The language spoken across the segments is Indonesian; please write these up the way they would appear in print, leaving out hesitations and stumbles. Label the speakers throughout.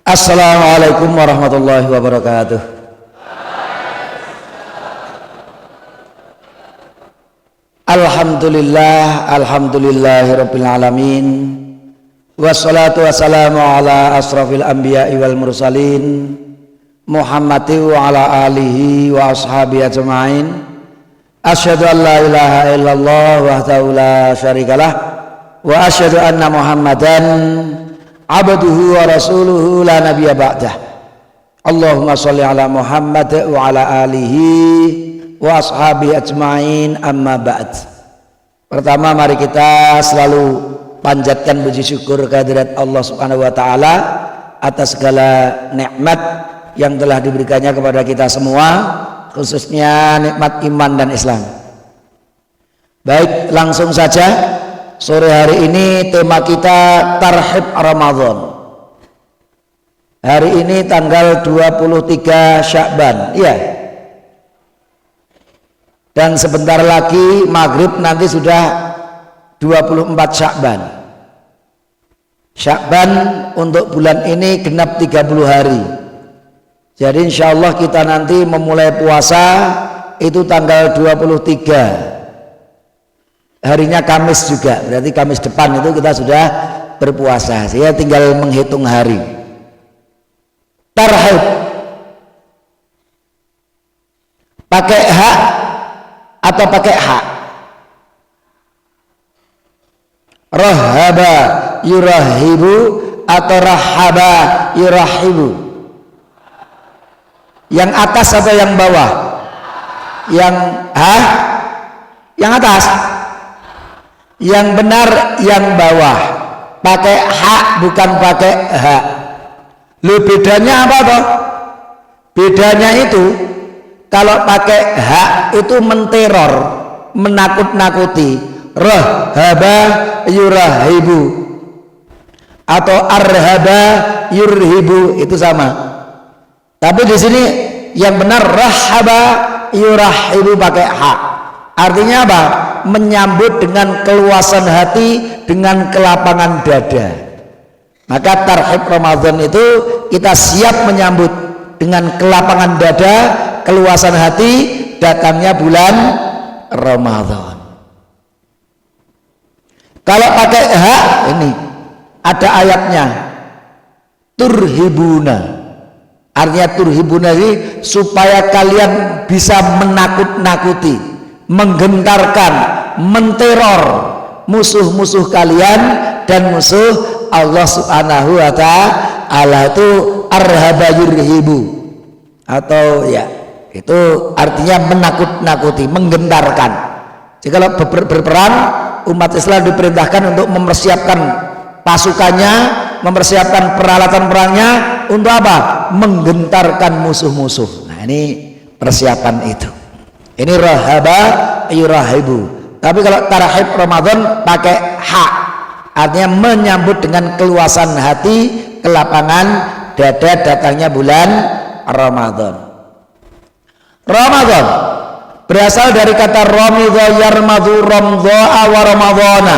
Speaker 1: Assalamualaikum warahmatullahi wabarakatuh. Alhamdulillahirabbil alamin. Wassalatu wassalamu ala asrafil anbiya'i wal mursalin Muhammadin wa ala alihi wa ashabihi ajma'in. Asyhadu an la ilaha illallah wahdahu la syarikalah wa asyhadu anna Muhammadan abduhu wa rasuluhu la nabiyya ba'dah. Allahumma sholli ala Muhammad wa ala alihi wa ashabihi ajma'in, amma ba'd. Pertama, mari kita selalu panjatkan puji syukur kehadirat Allah Subhanahu wa taala atas segala nikmat yang telah diberikannya kepada kita semua, khususnya nikmat iman dan Islam. Baik, langsung saja. Sore hari ini tema kita Tarhib Ramadan. Hari ini tanggal 23 Sya'ban, iya. Dan sebentar lagi maghrib nanti sudah 24 Sya'ban. Sya'ban untuk bulan ini genap 30 hari. Jadi insya Allah kita nanti memulai puasa itu tanggal 23. Harinya Kamis juga, berarti Kamis depan itu kita sudah berpuasa. Saya tinggal menghitung hari. Tarhib pakai hak atau pakai hak? Rahaba yurahibu atau rahaba yurahibu? Yang atas atau yang bawah? Yang atas. Yang benar yang bawah, pakai hak bukan pakai hak. Lu bedanya apa toh? Bedanya itu kalau pakai hak itu menteror, menakut-nakuti. Rahaba yurahibu atau arhaba yurhibu itu sama. Tapi di sini yang benar rahaba yurahibu pakai hak. Artinya apa? Menyambut dengan keluasan hati, dengan kelapangan dada. Maka Tarhib Ramadan itu kita siap menyambut dengan kelapangan dada, keluasan hati, datangnya bulan Ramadan. Kalau pakai hak, ini ada ayatnya, turhibuna. Artinya turhibuna ini supaya kalian bisa menakut-nakuti, menggentarkan, menteror musuh-musuh kalian dan musuh Allah Subhanahu wa ta'ala. Itu arhaba yurhibu, atau ya itu artinya menakut-nakuti, menggentarkan. Jadi kalau berperang, umat Islam diperintahkan untuk mempersiapkan pasukannya, mempersiapkan peralatan perangnya untuk apa? Menggentarkan musuh-musuh. Nah, ini persiapan itu. Ini rahaba yurahibu. Tapi kalau tarhib Ramadan pakai hak, artinya menyambut dengan keluasan hati, kelapangan dada, datangnya bulan Ramadan. Ramadan berasal dari kata ramidha yarmadhu ramdha'a wa ramadhana,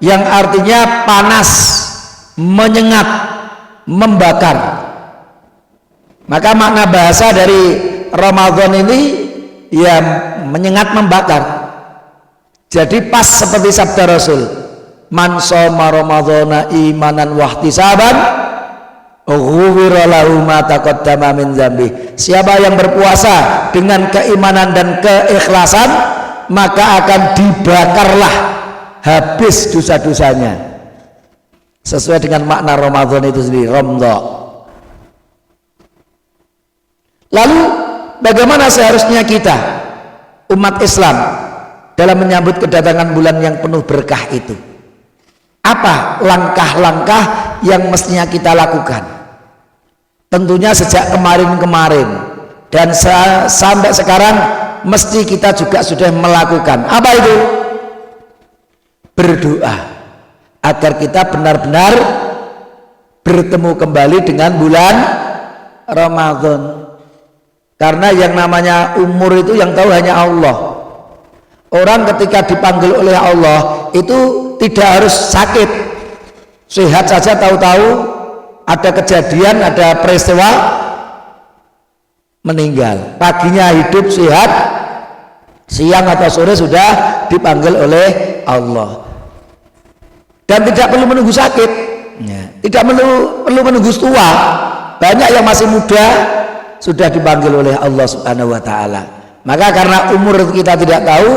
Speaker 1: yang artinya panas, menyengat, membakar. Maka makna bahasa dari Ramadan ini ya menyengat, membakar. Jadi pas seperti sabda Rasul, man shoma ramadhana imanan wahtisaban ghufira lahu ma taqaddama min dzambi. Siapa yang berpuasa dengan keimanan dan keikhlasan, maka akan dibakarlah habis dosa-dosanya. Sesuai dengan makna Ramadan itu sendiri, ramdha. Lalu bagaimana seharusnya kita umat Islam dalam menyambut kedatangan bulan yang penuh berkah itu? Apa langkah-langkah yang mestinya kita lakukan? Tentunya sejak kemarin-kemarin dan sampai sekarang mesti kita juga sudah melakukan. Apa itu? Berdoa agar kita benar-benar bertemu kembali dengan bulan Ramadan. Karena yang namanya umur itu yang tahu hanya Allah. Orang ketika dipanggil oleh Allah itu tidak harus sakit, sehat saja tahu-tahu ada kejadian, ada peristiwa, meninggal. Paginya hidup sehat, siang atau sore sudah dipanggil oleh Allah. Dan tidak perlu menunggu sakit, tidak perlu menunggu tua. Banyak yang masih muda sudah dipanggil oleh Allah Subhanahu wa Ta'ala. Maka karena umur kita tidak tahu,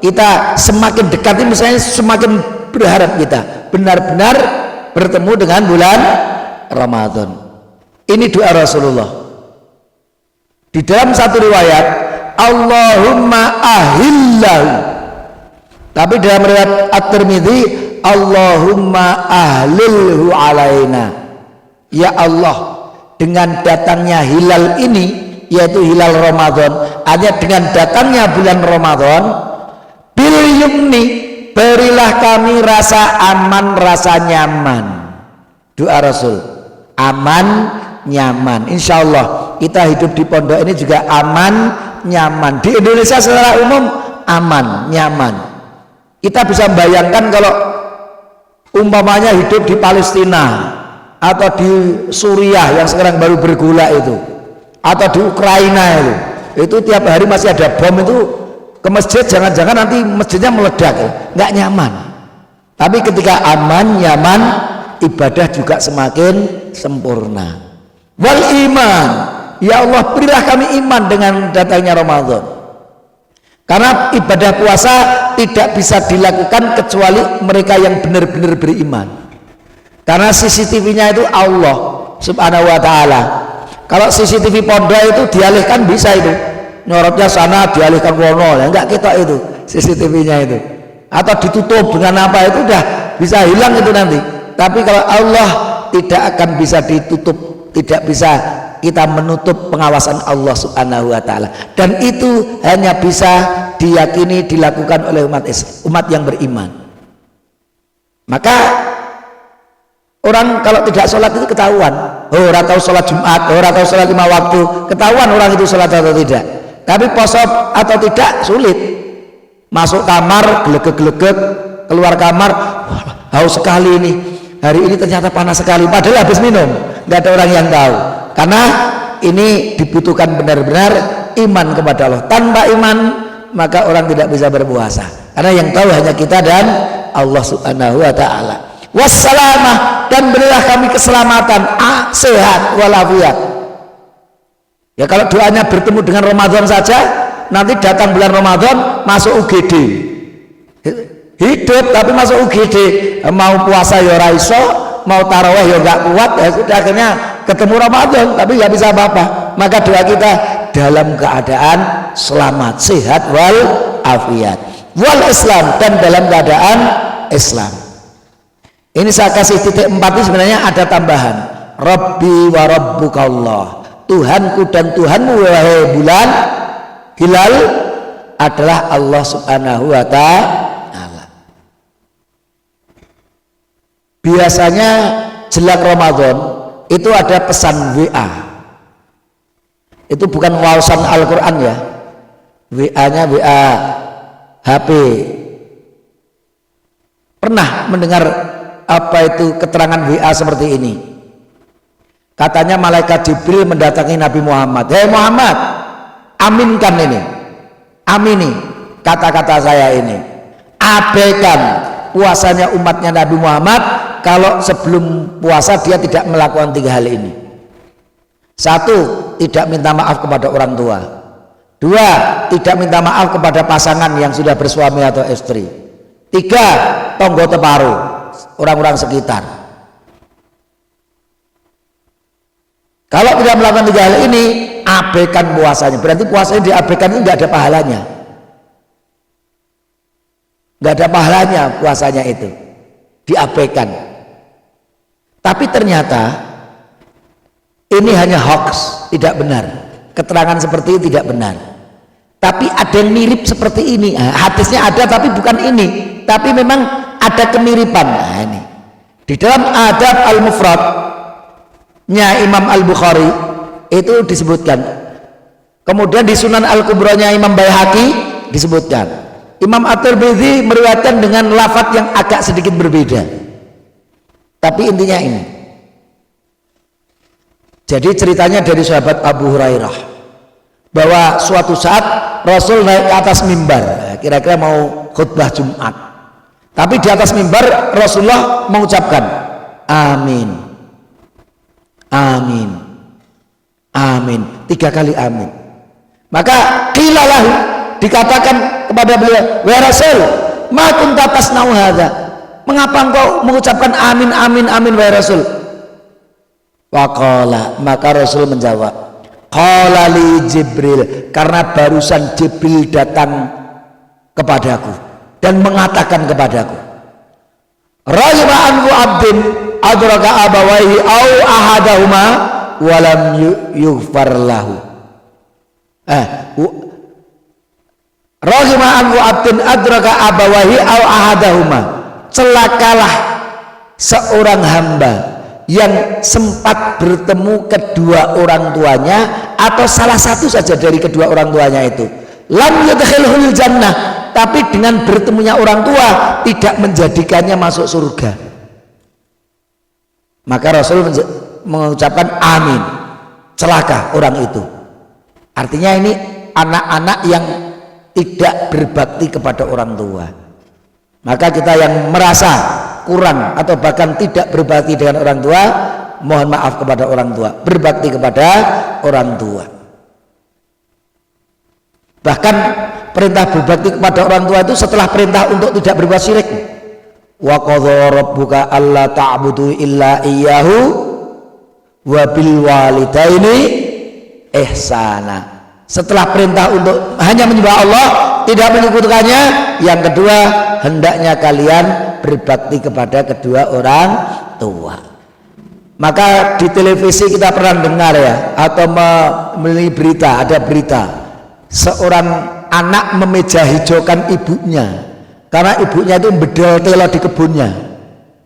Speaker 1: kita semakin dekat ini, misalnya semakin berharap kita benar-benar bertemu dengan bulan Ramadan. Ini doa Rasulullah. Di dalam satu riwayat, Allahumma ahillahu. Tapi dalam riwayat At-Tirmidzi, Allahumma ahlilhu alaina. Ya Allah, dengan datangnya hilal ini, yaitu hilal Ramadan, hanya dengan datangnya bulan Ramadan, bil yumni, berilah kami rasa aman, rasa nyaman. Doa Rasul, aman, nyaman. Insya Allah kita hidup di pondok ini juga aman, nyaman. Di Indonesia secara umum aman, nyaman. Kita bisa membayangkan kalau umpamanya hidup di Palestina atau di Suriah yang sekarang baru bergulak itu, atau di Ukraina itu tiap hari masih ada bom itu ke masjid, jangan-jangan nanti masjidnya meledak, nggak nyaman. Tapi ketika aman, nyaman, ibadah juga semakin sempurna. Wal iman, ya Allah berilah kami iman dengan datangnya Ramadan. Karena ibadah puasa tidak bisa dilakukan kecuali mereka yang benar-benar beriman. Karena CCTV-nya itu Allah Subhanahu wa Ta'ala. Kalau CCTV pondok itu dialihkan bisa itu, nyorotnya sana dialihkan wono, ya enggak kita itu CCTV-nya itu, atau ditutup dengan apa itu udah bisa hilang itu nanti. Tapi kalau Allah tidak akan bisa ditutup, tidak bisa kita menutup pengawasan Allah Subhanahu wa Ta'ala, dan itu hanya bisa diyakini dilakukan oleh umat yang beriman. Maka orang kalau tidak sholat itu ketahuan, orang tahu sholat Jumat, orang tahu sholat 5 waktu, ketahuan orang itu sholat atau tidak. Tapi poso atau tidak sulit. Masuk kamar gelegek-gelegek, keluar kamar haus sekali ini, hari ini ternyata panas sekali, padahal habis minum, nggak ada orang yang tahu. Karena ini dibutuhkan benar-benar iman kepada Allah. Tanpa iman maka orang tidak bisa berpuasa, karena yang tahu hanya kita dan Allah Subhanahu wa Ta'ala. Wassalamah, dan berilah kami keselamatan, sehat walafiat. Ya kalau doanya bertemu dengan Ramadan saja, nanti datang bulan Ramadan masuk UGD, hidup tapi masuk UGD, mau puasa ya ora iso, mau tarawih ya enggak kuat, ya sudah akhirnya ketemu Ramadan tapi nggak bisa apa-apa. Maka doa kita dalam keadaan selamat, sehat wal afiat, wal Islam, dan dalam keadaan Islam. Ini saya kasih titik 4 ini sebenarnya ada tambahan. Rabbi wa rabbukallah, Tuhanku dan Tuhanmu wahai bulan hilal adalah Allah Subhanahu wa Ta'ala. Biasanya jelang Ramadan itu ada pesan WA. Itu bukan wawasan Al-Quran ya, WA-nya WA HP. Pernah mendengar apa itu keterangan WA seperti ini? Katanya malaikat Jibril mendatangi Nabi Muhammad. Hei Muhammad, aminkan ini, amini kata-kata saya ini. Abaikan puasanya umatnya Nabi Muhammad kalau sebelum puasa dia tidak melakukan 3 hal ini. 1, tidak minta maaf kepada orang tua. 2, tidak minta maaf kepada pasangan yang sudah bersuami atau istri. 3, tonggo teparu, orang-orang sekitar. Kalau tidak melakukan 3 hal ini, abaikan puasanya. Berarti puasanya diabaikan, ini nggak ada pahalanya. Nggak ada pahalanya puasanya itu, diabaikan. Tapi ternyata ini hanya hoax, tidak benar. Keterangan seperti ini tidak benar. Tapi ada yang mirip seperti ini. Hadisnya ada tapi bukan ini, tapi memang ada kemiripan. Nah, ini di dalam Adab Al-Mufradnya Imam Al-Bukhari itu disebutkan. Kemudian di Sunan Al-Kubranya Imam Baihaqi disebutkan. Imam At-Tirmidzi meriwayatkan dengan lafadz yang agak sedikit berbeda. Tapi intinya ini, Jadi ceritanya dari sahabat Abu Hurairah bahwa suatu saat Rasul naik ke atas mimbar, kira-kira mau khutbah Jumat. Tapi di atas mimbar Rasulullah mengucapkan amin, amin, amin, 3 kali amin. Maka qilalahu, dikatakan kepada beliau, wa Rasul, ma kunta tasna'u hadza, mengapa engkau mengucapkan amin, amin, amin, wa Rasul? Waqala, maka Rasul menjawab, qala li Jibril, karena barusan Jibril datang kepadaku dan mengatakan kepadaku, rajma anhu abdin adraka abawaihi au ahadahuma walam yughfar lahu. Rajma anhu abdin adraka abawaihi au ahadahuma, celakalah seorang hamba yang sempat bertemu kedua orang tuanya atau salah satu saja dari kedua orang tuanya itu, lam yudkhilhul jannah, tapi dengan bertemunya orang tua tidak menjadikannya masuk surga. Maka Rasul mengucapkan amin, celaka orang itu. Artinya ini anak-anak yang tidak berbakti kepada orang tua. Maka kita yang merasa kurang atau bahkan tidak berbakti dengan orang tua, mohon maaf kepada orang tua, berbakti kepada orang tua. Bahkan perintah berbakti kepada orang tua itu setelah perintah untuk tidak berbuat syirik. Wa qadha rabbuka alla ta'budu illa iyyahu wa bil walidaini ihsana. Setelah perintah untuk hanya menyembah Allah, tidak menyekutukannya, yang kedua hendaknya kalian berbakti kepada kedua orang tua. Maka di televisi kita pernah dengar ya, atau melihat berita, ada berita seorang anak memeja hijaukan ibunya karena ibunya itu bedol telo di kebunnya.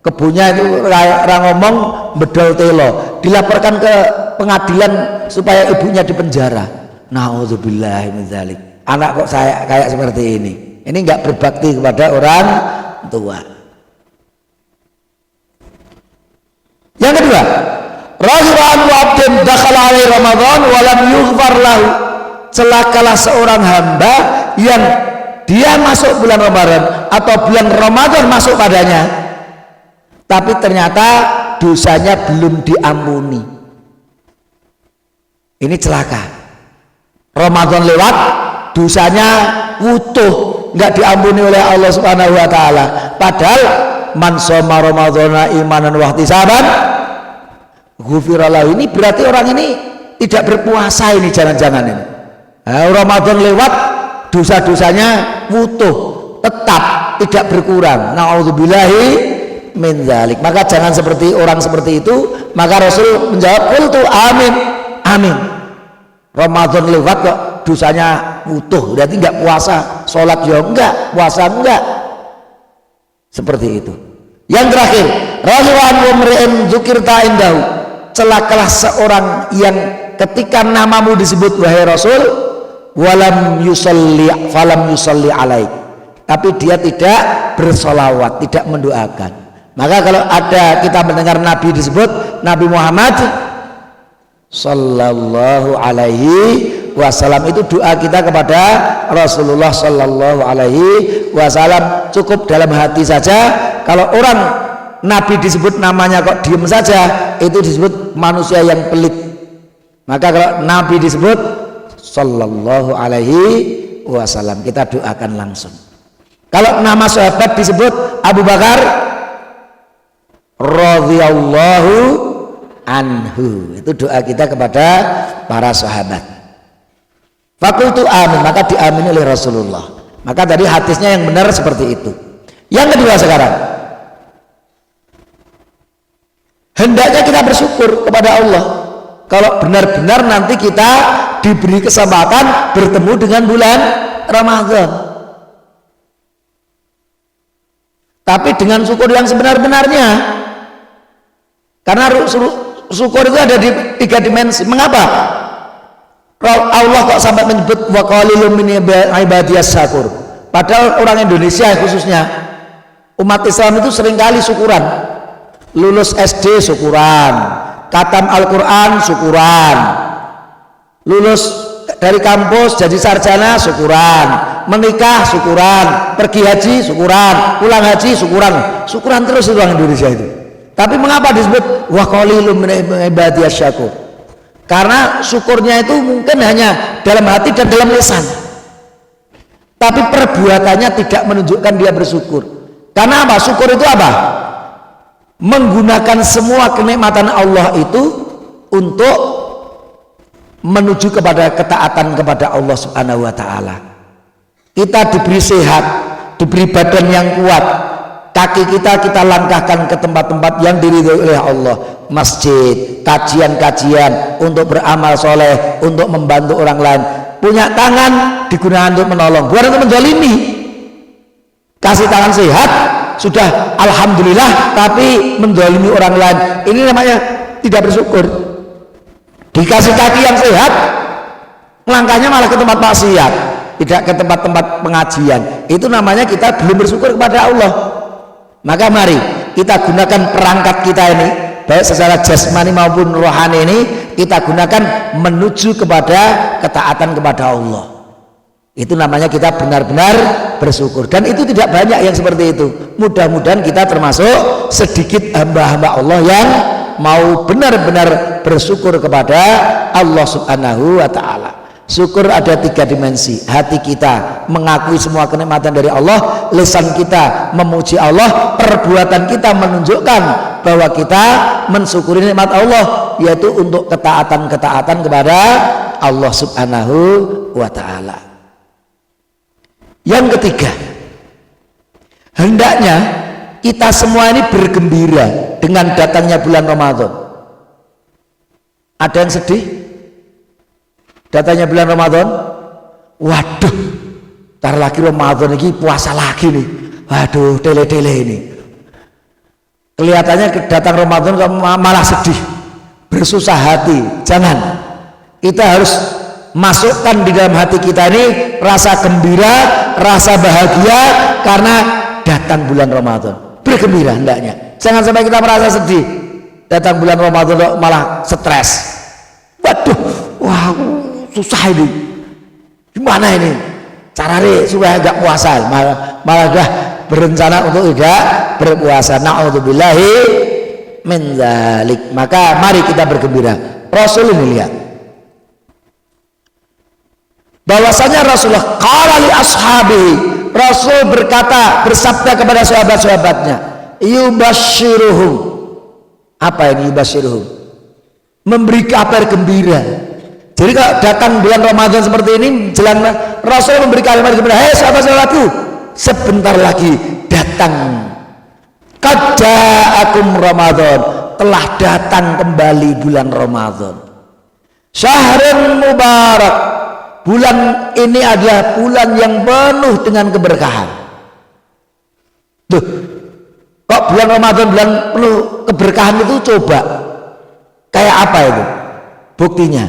Speaker 1: Kebunnya itu orang ngomong bedol telo, dilaporkan ke pengadilan supaya ibunya dipenjara. Nauzubillahi min dzalik. Anak kok saya kayak seperti ini nggak berbakti kepada orang tua. Yang kedua, rajulun wa'abdin dakhala alaihi Ramadan wa lam yughfar lahu, celakalah seorang hamba yang dia masuk bulan Ramadan atau bulan Ramadan masuk padanya, tapi ternyata dosanya belum diampuni. Ini celaka. Ramadan lewat, dosanya utuh, nggak diampuni oleh Allah Subhanahu wa taala. Padahal man shoma ramadhana imanan wa ihtisaban ghufira lahu. Ini berarti orang ini tidak berpuasa, ini jangan-jangan ini. Ramadan lewat, dosa-dosanya utuh, tetap tidak berkurang. Nauzubillahi min dzalik. Maka jangan seperti orang seperti itu. Maka Rasul menjawab, qultu amin, amin. Ramadan lewat kok dosanya utuh, berarti enggak puasa, sholat ya enggak, puasa enggak. Seperti itu. Yang terakhir, rajulun mumri'in dzukirta indahu, celakalah seorang yang ketika namamu disebut wahai Rasul, walam yusalli falam yusalli alaik, tapi dia tidak bersolawat, tidak mendoakan. Maka kalau ada kita mendengar Nabi disebut, Nabi Muhammad sallallahu alaihi wasallam, itu doa kita kepada Rasulullah sallallahu alaihi wasallam cukup dalam hati saja. Kalau orang Nabi disebut namanya kok diem saja, itu disebut manusia yang pelit. Maka kalau Nabi disebut sallallahu alaihi wasallam, kita doakan langsung. Kalau nama sahabat disebut Abu Bakar radhiyallahu anhu, itu doa kita kepada para sahabat. Fakultu amin, maka diamini oleh Rasulullah. Maka tadi hadisnya yang benar seperti itu. Yang kedua sekarang, hendaknya kita bersyukur kepada Allah kalau benar-benar nanti kita diberi kesempatan bertemu dengan bulan Ramadan. Tapi dengan syukur yang sebenar-benarnya. Karena syukur itu ada di 3 dimensi. Mengapa? Allah kok sampai menyebut wa qalilum min ibadiyas syakur. Padahal orang Indonesia khususnya umat Islam itu seringkali syukuran. Lulus SD syukuran, katam Al-Quran syukuran, lulus dari kampus jadi sarjana syukuran, menikah syukuran, pergi haji syukuran, pulang haji syukuran terus itu orang Indonesia itu. Tapi mengapa disebut wa qalilun min ibadiyas syakur? Karena syukurnya itu mungkin hanya dalam hati dan dalam lisan, tapi perbuatannya tidak menunjukkan dia bersyukur. Karena apa? Syukur itu apa? Menggunakan semua kenikmatan Allah itu untuk menuju kepada ketaatan kepada Allah Subhanahu wa taala. Kita diberi sehat, diberi badan yang kuat, kaki kita langkahkan ke tempat-tempat yang diridhoi oleh Allah, masjid, kajian-kajian, untuk beramal soleh, untuk membantu orang lain. Punya tangan digunakan untuk menolong, bukan untuk menzalimi. Kasih tangan sehat sudah alhamdulillah, tapi menzalimi orang lain, ini namanya tidak bersyukur. Dikasih kaki yang sehat, langkahnya malah ke tempat maksiat, tidak ke tempat-tempat pengajian, itu namanya kita belum bersyukur kepada Allah. Maka mari kita gunakan perangkat kita ini, baik secara jasmani maupun rohani ini, kita gunakan menuju kepada ketaatan kepada Allah. Itu namanya kita benar-benar bersyukur, dan itu tidak banyak yang seperti itu. Mudah-mudahan kita termasuk sedikit hamba-hamba Allah yang mau benar-benar bersyukur kepada Allah Subhanahu wa ta'ala. Syukur ada 3 dimensi. Hati kita mengakui semua kenikmatan dari Allah, lisan kita memuji Allah, perbuatan kita menunjukkan bahwa kita mensyukuri nikmat Allah, yaitu untuk ketaatan-ketaatan kepada Allah Subhanahu wa ta'ala. Yang ketiga, hendaknya kita semua ini bergembira dengan datangnya bulan Ramadan. Ada yang sedih datangnya bulan Ramadan? Waduh, ntar lagi Ramadan ini puasa lagi nih. Waduh, tele-tele ini. Kelihatannya datang Ramadan malah sedih, bersusah hati. Jangan. Kita harus masukkan di dalam hati kita ini rasa gembira, rasa bahagia karena datang bulan Ramadan. Bergembira hendaknya. Jangan sampai kita merasa sedih datang bulan Ramadan malah stres. Waduh, wah susah ini. Gimana ini? Caranya supaya enggak puasa, malah dah berencana untuk tidak berpuasa. Na'udzubillahi min dzalik. Maka mari kita bergembira. Rasul ini lihat bahwasanya Rasulullah qala li ashabihi, Rasul berkata, bersabda kepada sahabat-sahabatnya, yubasyiruhum. Apa yang yubasyiruhum? Memberi kabar gembira. Jadi kalau datang bulan Ramadan seperti ini, jelang Rasul memberi kabar gembira, hei sahabat-sahabatku, sebentar lagi datang, qad ja'akum Ramadan, telah datang kembali bulan Ramadan, syahrun mubarak, bulan ini adalah bulan yang penuh dengan keberkahan. Tuh, kok bulan Ramadan bulan penuh keberkahan itu, coba kayak apa itu buktinya?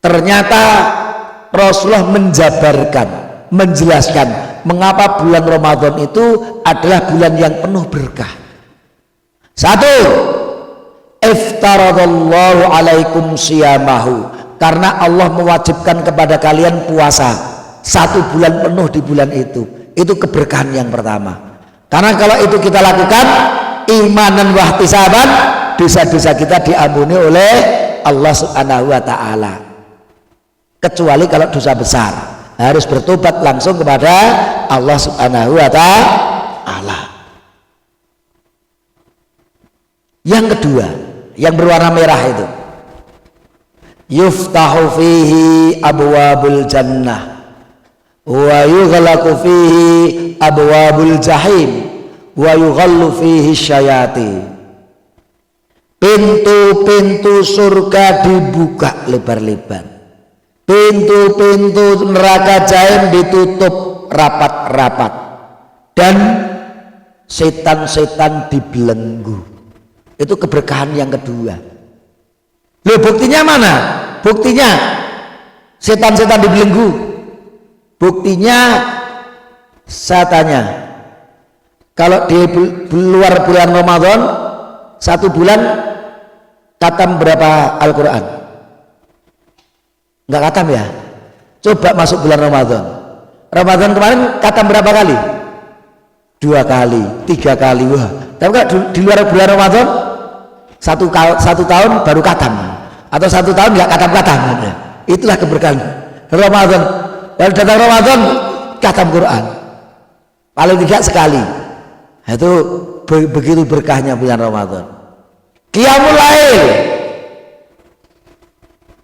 Speaker 1: Ternyata Rasulullah menjabarkan, menjelaskan mengapa bulan Ramadan itu adalah bulan yang penuh berkah. Satu, iftaradallahu alaikum siyamahu, karena Allah mewajibkan kepada kalian puasa 1 bulan penuh di bulan itu keberkahan yang pertama. Karena kalau itu kita lakukan imanan wahtisaban, dosa-dosa kita diampuni oleh Allah Subhanahu wa ta'ala, kecuali kalau dosa besar, harus bertobat langsung kepada Allah Subhanahu wa ta'ala. Yang kedua, yang berwarna merah itu, yuftahu fihi abwabul jannah wa yughlaqu fihi abwabul jahim wa yughallu fihi syayati. Pintu-pintu surga dibuka lebar-lebar, pintu-pintu neraka jahim ditutup rapat-rapat, dan setan-setan dibelenggu. Itu keberkahan yang kedua. Loh, buktinya mana? Buktinya setan-setan dibelenggu. Buktinya saya tanya, Kalau di luar bulan Ramadan 1 bulan khatam berapa Al-Quran? Enggak khatam ya? Coba masuk bulan Ramadan. Ramadan kemarin khatam berapa kali? 2 kali, 3 kali. Wah. Tapi kalau di luar bulan Ramadan satu tahun baru khatam, atau 1 tahun enggak khatam. Itulah keberkahan Ramadan. Kalau datang Ramadan khatam Quran paling tidak sekali. Itu begitu berkahnya bulan Ramadan. Qiyamul Lail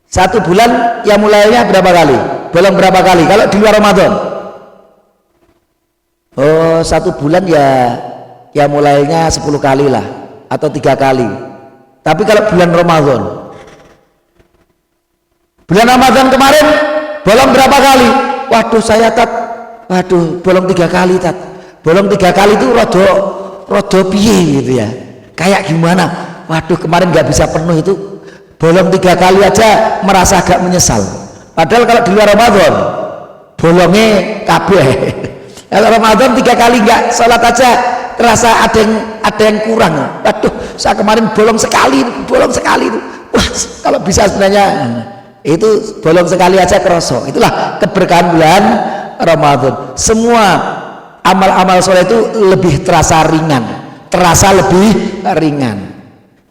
Speaker 1: 1 bulan Qiyamul Lailnya berapa kali? Bolong berapa kali kalau di luar Ramadan? Oh, 1 bulan ya Qiyamul Lailnya 10 kali lah, atau 3 kali. Tapi kalau bulan Ramadan kemarin bolong berapa kali? Waduh saya bolong 3 kali bolong 3 kali itu rodo piye gitu ya, kayak gimana, waduh kemarin nggak bisa penuh itu, bolong 3 kali aja merasa agak menyesal. Padahal kalau di luar Ramadan bolongnya kabeh. Kalau Ramadan 3 kali nggak sholat aja terasa ada yang kurang. Waduh saya kemarin bolong sekali itu. Wah kalau bisa sebenarnya itu bolong sekali aja kerosok. Itulah keberkahan bulan Ramadan. Semua amal-amal soleh itu lebih terasa ringan.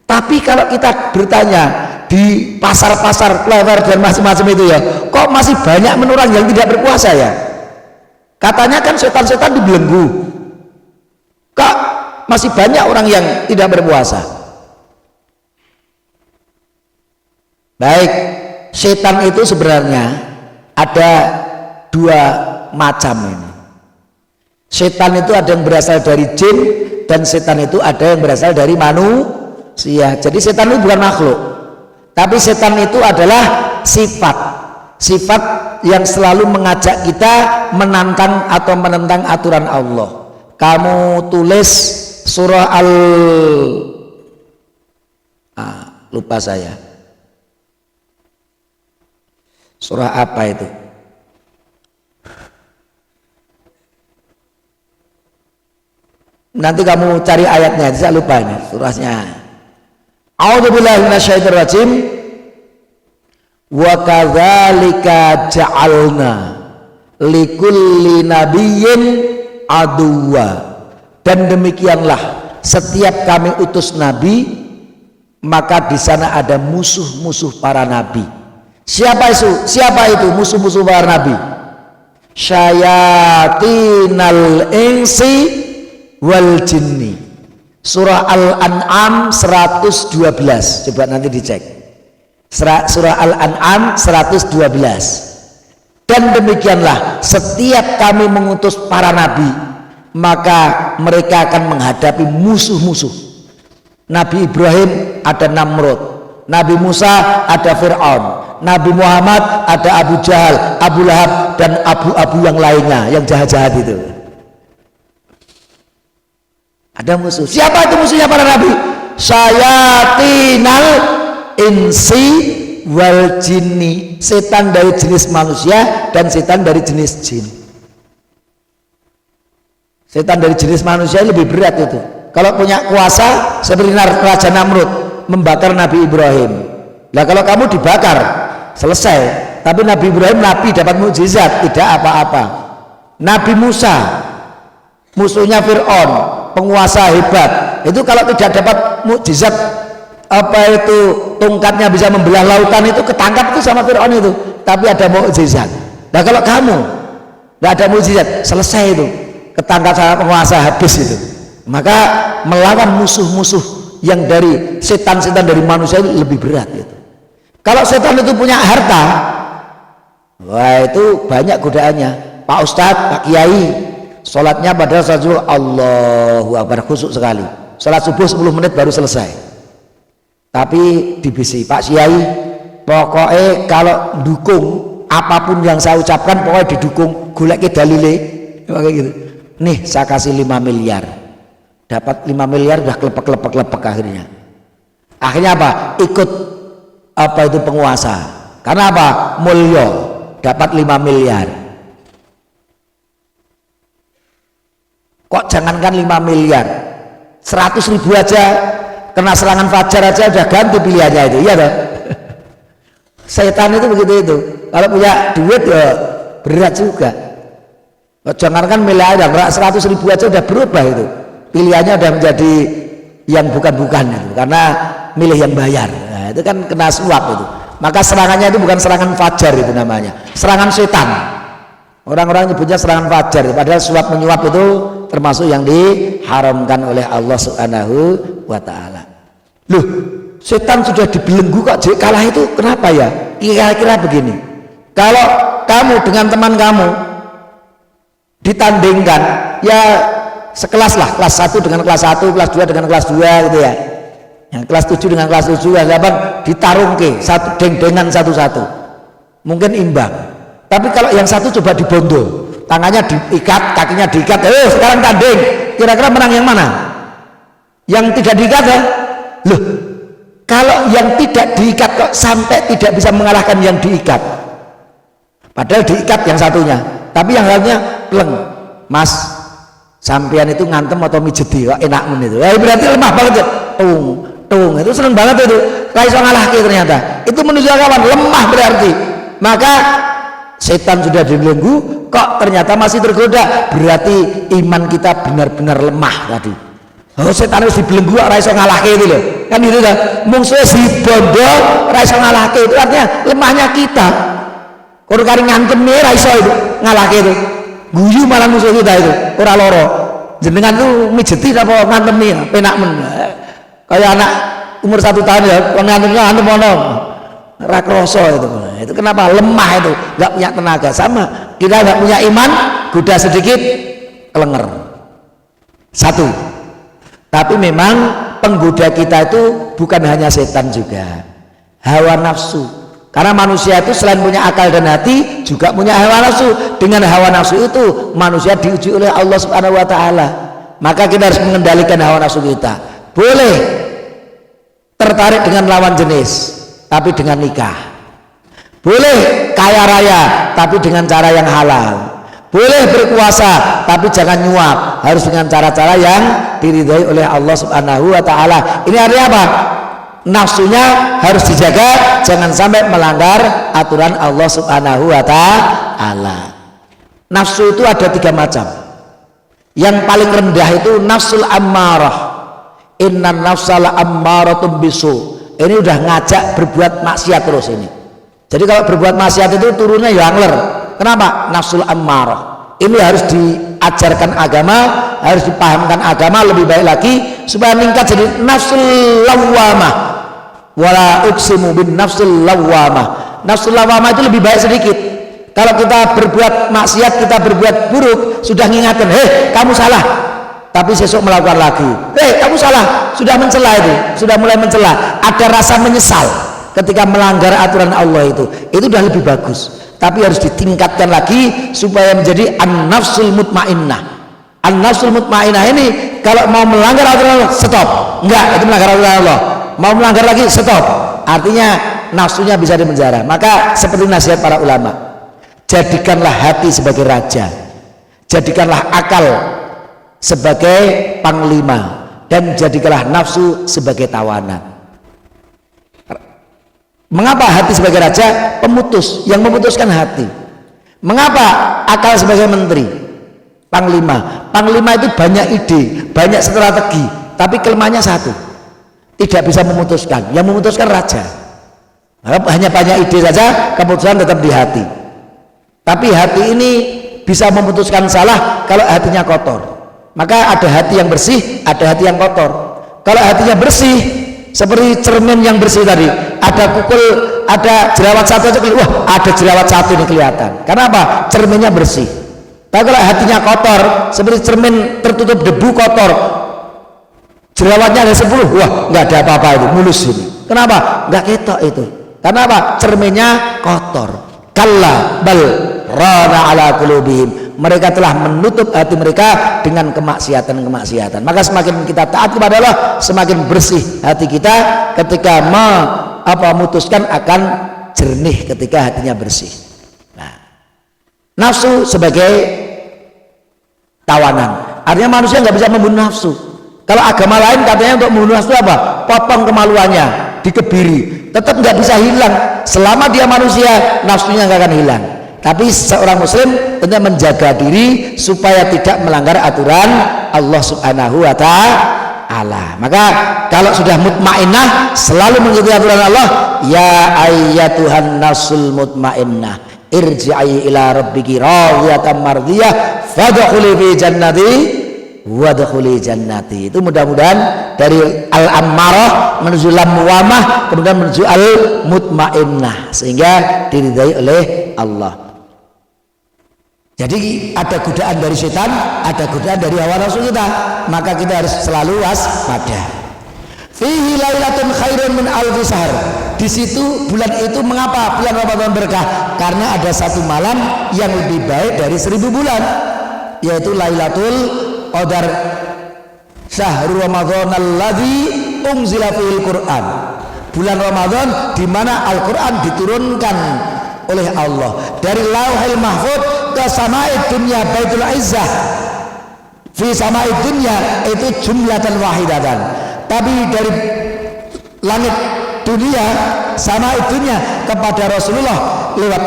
Speaker 1: Tapi kalau kita bertanya di pasar-pasar klewer dan macam-macam itu ya, kok masih banyak orang yang tidak berpuasa ya? Katanya kan setan-setan dibelenggu. Kok masih banyak orang yang tidak berpuasa? Baik, setan itu sebenarnya ada 2 macam ini. Setan itu ada yang berasal dari jin, dan setan itu ada yang berasal dari manusia. Jadi setan itu bukan makhluk, tapi setan itu adalah sifat yang selalu mengajak kita menantang atau menentang aturan Allah. Kamu tulis surah lupa saya, surah apa itu? Nanti kamu cari ayatnya, saya lupa ini surahnya. A'udzubillahi minasyaitonir rajim. Wa kadzalika ja'alna likulli nabiyyin aduwa. Dan demikianlah setiap kami utus nabi, maka di sana ada musuh-musuh para nabi. Siapa itu musuh-musuh para nabi? Syayatinal insi wal jinni. Surah Al-An'am 112. Coba nanti dicek. Surah Al-An'am 112. Dan demikianlah setiap kami mengutus para nabi, maka mereka akan menghadapi musuh-musuh. Nabi Ibrahim ada Namrud, Nabi Musa ada Fir'aun, Nabi Muhammad ada Abu Jahal, Abu Lahab, dan abu-abu yang lainnya yang jahat-jahat itu. Ada musuh. Siapa itu musuhnya para nabi? Syayatinal insi wal jinni. Setan dari jenis manusia dan setan dari jenis jin. Setan dari jenis manusia lebih berat itu. Kalau punya kuasa seperti Raja Namrud membakar Nabi Ibrahim. Nah kalau kamu dibakar selesai. Tapi Nabi Ibrahim nabi dapat mukjizat, tidak apa-apa. Nabi Musa musuhnya Fir'aun, penguasa hebat, itu kalau tidak dapat mukjizat tongkatnya bisa membelah lautan, itu ketangkap itu sama Fir'aun itu, tapi ada mukjizat. Nah kalau kamu nggak ada mukjizat, selesai itu, ketangkap sama penguasa, habis itu. Maka melawan musuh-musuh yang dari setan-setan dari manusia itu lebih berat gitu. Kalau setan itu punya harta, wah itu banyak godaannya. Pak Ustadz, Pak Kiai, sholatnya pada saat zuhur Allahu Akbar, khusyuk sekali. Sholat subuh 10 menit baru selesai. Tapi dibisi, Pak Kiai, pokoknya kalau dukung apapun yang saya ucapkan, pokoknya didukung, golek dalile, kayak gitu. Nih saya kasih 5 miliar. Dapat 5 miliar udah kelepek akhirnya. Akhirnya apa? Ikut itu penguasa. Karena apa? Mulya, dapat 5 miliar. Kok jangankan 5 miliar, 100.000 aja kena serangan fajar aja udah ganti pilihannya itu, iya toh? Setan itu begitu itu. Kalau punya duit ya berat juga. Jangankan miliar, 100.000 aja udah berubah itu. Pilihannya udah menjadi yang bukan-bukan itu, karena milih yang bayar. Nah, itu kan kena suap itu. Maka serangannya itu bukan serangan fajar itu namanya, serangan setan. Orang-orang nyebutnya serangan fajar, padahal suap menyuap itu termasuk yang diharamkan oleh Allah Subhanahu wa Ta'ala. Loh, setan sudah dibelenggu kok kalah itu kenapa ya? Kira-kira begini, kalau kamu dengan teman kamu ditandingkan, ya sekelas lah, kelas 1 dengan kelas 1, kelas 2 dengan kelas 2 gitu ya, yang kelas 7 dengan kelas 7, kelas 8 ditarung ke satu deng-dengan satu-satu, mungkin imbang. Tapi kalau yang satu coba dibondol, tangannya diikat, kakinya diikat, sekarang tanding, kira-kira menang yang mana? Yang tidak diikat ya? Loh, kalau yang tidak diikat kok sampai tidak bisa mengalahkan yang diikat, padahal diikat yang satunya, tapi yang satunya pleng, mas sampean itu ngantem atau mijeti kok enak men itu, berarti lemah banget ya, tung itu seneng banget itu, raiso ngalahke ternyata, itu menunjukkan kawan lemah berarti. Maka setan sudah dibelenggu kok ternyata masih tergoda, berarti iman kita benar-benar lemah tadi. Oh, setan harus dibelenggu kok raiso ngalahke itu loh, kan itu kan musuhnya si bondo raiso ngalahke, itu artinya lemahnya kita. Kalau kari ngantem nih raiso itu ngalahke itu, guyu malah musuh kita itu ora loro. Jenengan tuh mijeti apa ngantem nih penak men, kayak anak umur 1 tahun ya ngantem ono rakroso itu kenapa lemah itu, nggak punya tenaga. Sama kita nggak punya iman, goda sedikit kelenger satu. Tapi memang penggoda kita itu bukan hanya setan, juga hawa nafsu, karena manusia itu selain punya akal dan hati juga punya hawa nafsu. Dengan hawa nafsu itu manusia diuji oleh Allah Subhanahu wa Ta'ala, maka kita harus mengendalikan hawa nafsu kita. Boleh tertarik dengan lawan jenis tapi dengan nikah, boleh kaya raya tapi dengan cara yang halal, boleh berkuasa tapi jangan nyuap, harus dengan cara-cara yang diridhoi oleh Allah Subhanahu wa Ta'ala. Ini artinya apa? Nafsunya harus dijaga, jangan sampai melanggar aturan Allah Subhanahu wa Ta'ala. Nafsu itu ada 3 macam. Yang paling rendah itu nafsul ammarah, innan nafsala ammaratum bisu. Ini udah ngajak berbuat maksiat terus ini. Jadi kalau berbuat maksiat itu turunnya ya angler. Kenapa? Nafsul ammarah. Ini harus diajarkan agama, harus dipahamkan agama lebih baik lagi supaya meningkat jadi nafsul lawwamah. Wala uqsimu bin nafsul lawwamah. Nafsul lawwamah itu lebih baik sedikit. Kalau kita berbuat maksiat, kita berbuat buruk, sudah ngingatkan, kamu salah, tapi besok melakukan lagi, kamu salah, sudah mencela itu, sudah mulai mencela, ada rasa menyesal ketika melanggar aturan Allah itu udah lebih bagus. Tapi harus ditingkatkan lagi supaya menjadi an-nafsul mutmainnah. An-nafsul mutmainnah ini kalau mau melanggar aturan Allah, stop, enggak, itu melanggar aturan Allah. Mau melanggar lagi, stop, artinya nafsunya bisa dipenjara. Maka seperti nasihat para ulama, jadikanlah hati sebagai raja, jadikanlah akal sebagai panglima, dan jadikanlah nafsu sebagai tawanan. Mengapa hati sebagai raja? Pemutus, yang memutuskan hati. Mengapa akal sebagai menteri? Panglima. Panglima itu banyak ide, banyak strategi, tapi kelemahannya satu, tidak bisa memutuskan. Yang memutuskan raja. Hanya banyak ide saja, keputusan tetap di hati. Tapi hati ini bisa memutuskan salah kalau hatinya kotor. Maka ada hati yang bersih, ada hati yang kotor. Kalau hatinya bersih, seperti cermin yang bersih tadi, ada kukul, ada jerawat satu aja, wah ada jerawat satu ini kelihatan. Karena apa? Cerminnya bersih. Tapi kalau hatinya kotor, seperti cermin tertutup debu kotor, jerawatnya ada 10, wah nggak ada apa-apa itu, mulus ini. Kenapa? Nggak ketok itu. Karena apa? Cerminnya kotor. Kalla bal rana ala qulubihim. Mereka telah menutup hati mereka dengan kemaksiatan-kemaksiatan. Maka semakin kita taat kepada Allah, semakin bersih hati kita ketika memutuskan akan jernih ketika hatinya bersih. Nah, nafsu sebagai tawanan. Artinya manusia nggak bisa membunuh nafsu. Kalau agama lain katanya untuk membunuh nafsu apa? Potong kemaluannya, dikebiri, tetap nggak bisa hilang. Selama dia manusia, nafsunya nggak akan hilang. Tapi seorang muslim tentunya menjaga diri supaya tidak melanggar aturan Allah Subhanahu wa ta'ala. Maka kalau sudah mutmainnah selalu mengikuti aturan Allah, ya ayyatuhan nasul mutmainnah irji'i ila rabbiki radiyatan mardiyah fadkhuli fi jannati wadkhuli jannati. Itu mudah-mudahan dari al-ammarah menuju lam-muwamah kemudian menuju al-mutmainnah sehingga diridai oleh Allah. Jadi ada godaan dari setan, ada godaan dari hawa nafsu kita, maka kita harus selalu waspada. Fihi lailatun khairun min alfi syahr. Di situ bulan itu mengapa bulan Ramadan berkah? Karena ada satu malam yang lebih baik dari 1000 bulan, yaitu Lailatul Qadar. Syahrul Ramadan alladzi unzila fihil Qur'an. Bulan Ramadan di mana Al-Qur'an diturunkan oleh Allah dari Lauhil Mahfuz ke Sama'id Dunya Baitul Izzah. Fi Sama'id Dunya itu jumlatan wahidatan. Tapi dari langit dunia Sama'id Dunya kepada Rasulullah lewat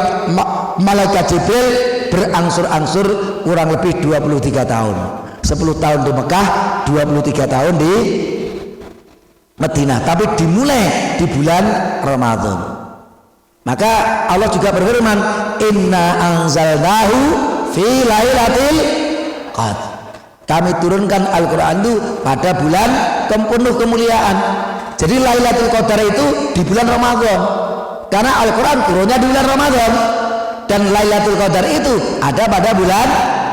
Speaker 1: malaikat Jibril berangsur-angsur kurang lebih 23 tahun. 10 tahun di Mekah, 23 tahun di Madinah. Tapi dimulai di bulan Ramadan. Maka Allah juga berfirman, inna anzalnahu fi lailatul qadar. Kami turunkan Al-Quran itu pada bulan penuh kemuliaan. Jadi Lailatul Qadar itu di bulan Ramadan, karena Al-Quran turunnya di bulan Ramadan, dan Lailatul Qadar itu ada pada bulan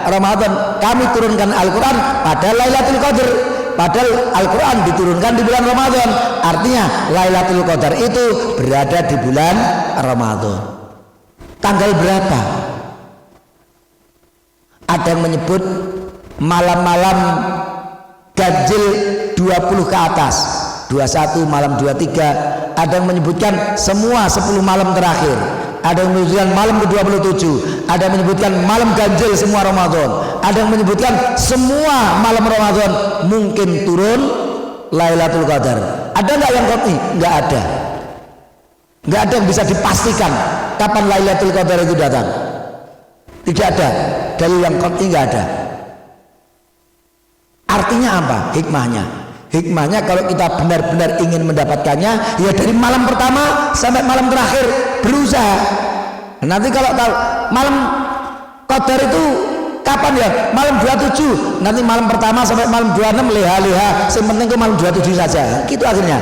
Speaker 1: Ramadan. Kami turunkan Al-Quran pada Lailatul Qadar, padahal Al-Quran diturunkan di bulan Ramadan. Artinya Lailatul Qadar itu berada di bulan Ramadan. Tanggal berapa? Ada yang menyebut malam-malam ganjil 20 ke atas, 21 malam 23. Ada yang menyebutkan semua 10 malam terakhir. Ada yang menyebutkan malam ke-27. Ada yang menyebutkan malam ganjil semua Ramadan. Ada yang menyebutkan semua malam Ramadan mungkin turun Lailatul Qadar. Ada nggak yang qat'i? Nggak ada. Nggak ada yang bisa dipastikan kapan Lailatul Qadar itu datang. Tidak ada dalil yang qat'i, nggak ada. Artinya apa? Hikmahnya kalau kita benar-benar ingin mendapatkannya, ya dari malam pertama sampai malam terakhir berusaha. Nanti kalau tahu malam Qadar itu kapan ya? Malam 27. Nanti malam pertama sampai malam 26 leha-leha. Yang penting ke malam 27 saja. Gitu akhirnya.